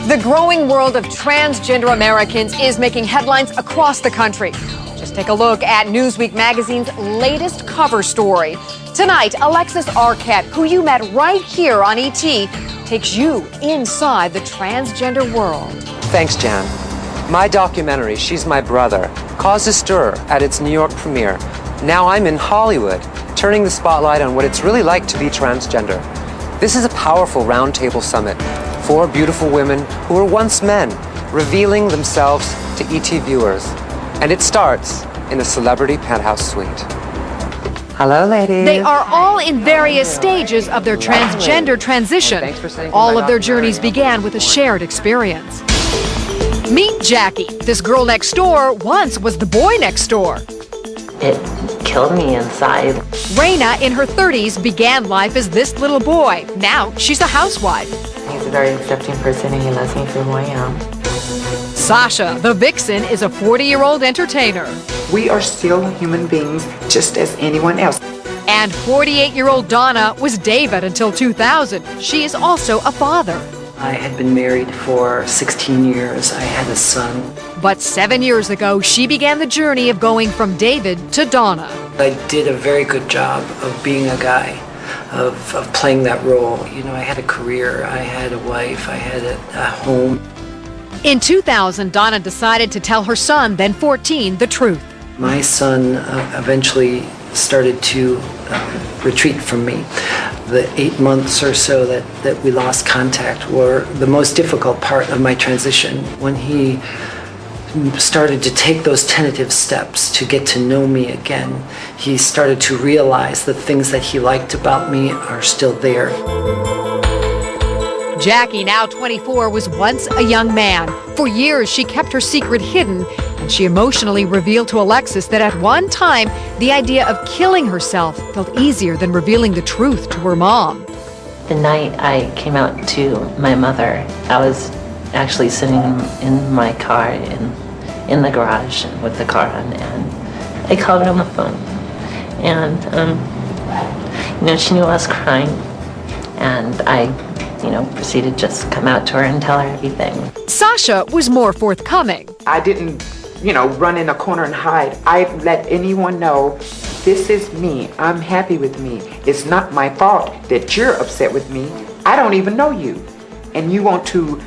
The growing world of transgender Americans is making headlines across the country. Just take a look at Newsweek magazine's latest cover story. Tonight, Alexis Arquette, who you met right here on ET, takes you inside the transgender world. Thanks, Jan. My documentary, She's My Brother, caused a stir at its New York premiere. Now I'm in Hollywood, turning the spotlight on what it's really like to be transgender. This is a powerful roundtable summit. 4 beautiful women who were once men, revealing themselves to ET viewers. And it starts in a celebrity penthouse suite. Hello, ladies. They are all in various stages of their transgender transition. All of their journeys began with a shared experience. Meet Jackie. This girl next door once was the boy next door. It killed me inside. Raina, in her 30s, began life as this little boy. Now she's a housewife. He's a very accepting person and he loves me for who I am. Sasha, the vixen, is a 40-year-old entertainer. We are still human beings, just as anyone else. And 48-year-old Donna was David until 2000. She is also a father. I had been married for 16 years. I had a son. But 7 years ago, she began the journey of going from David to Donna. I did a very good job of being a guy, of playing that role. You know, I had a career, I had a wife, I had a home. In 2000, Donna decided to tell her son, then 14, the truth. My son eventually started to retreat from me. The 8 months or so that we lost contact were the most difficult part of my transition. When he started to take those tentative steps to get to know me again, he started to realize the things that he liked about me are still there. Jackie, now 24, was once a young man. For years, she kept her secret hidden, and she emotionally revealed to Alexis that at one time, the idea of killing herself felt easier than revealing the truth to her mom. The night I came out to my mother, I was actually sitting in my car in the garage with the car on, and I called her on the phone. And, she knew I was crying, and I proceeded to just come out to her and tell her everything. Sasha was more forthcoming. I didn't, run in a corner and hide. I let anyone know, this is me. I'm happy with me. It's not my fault that you're upset with me. I don't even know you. And you want to,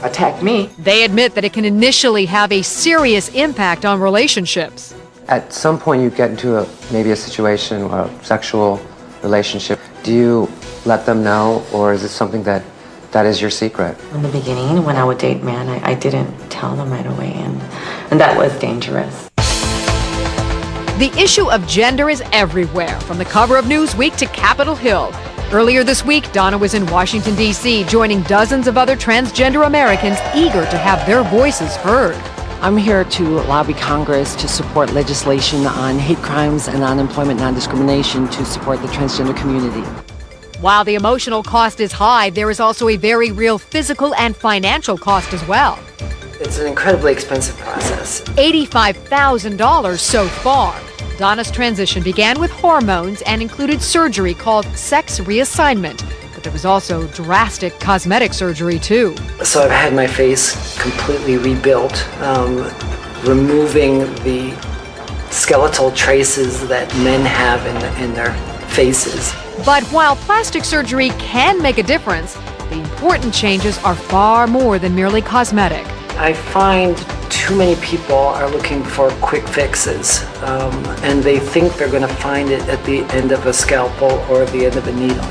attack me. They admit that it can initially have a serious impact on relationships. At some point you get into maybe a situation or a sexual relationship. Do you let them know, or is it something that is your secret? In the beginning, when I would date men, I didn't tell them right away, and that was dangerous. The issue of gender is everywhere, from the cover of Newsweek to Capitol Hill. Earlier this week, Donna was in Washington, D.C., joining dozens of other transgender Americans eager to have their voices heard. I'm here to lobby Congress to support legislation on hate crimes and on employment non-discrimination to support the transgender community. While the emotional cost is high, there is also a very real physical and financial cost as well. It's an incredibly expensive process. $85,000 so far. Donna's transition began with hormones and included surgery called sex reassignment. But there was also drastic cosmetic surgery, too. So I've had my face completely rebuilt, removing the skeletal traces that men have in their faces. But while plastic surgery can make a difference, the important changes are far more than merely cosmetic. I find too many people are looking for quick fixes, and they think they're going to find it at the end of a scalpel or at the end of a needle.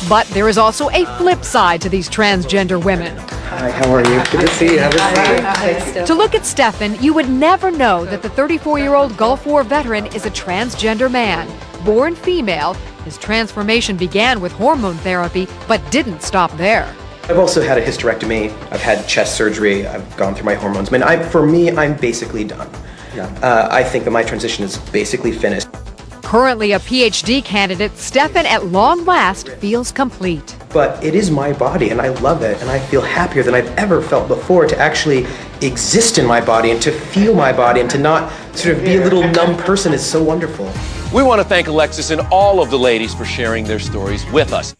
But there is also a flip side to these transgender women. Hi, how are you? Good to see you. Have a seat. To look at Stefan, you would never know that the 34-year-old Gulf War veteran is a transgender man. Born female, his transformation began with hormone therapy, but didn't stop there. I've also had a hysterectomy. I've had chest surgery. I've gone through my hormones. I mean, for me, I'm basically done. Yeah. I think that my transition is basically finished. Currently a PhD candidate, Stefan at long last feels complete. But it is my body and I love it, and I feel happier than I've ever felt before to actually exist in my body and to feel my body and to not sort of be a little numb person is so wonderful. We want to thank Alexis and all of the ladies for sharing their stories with us.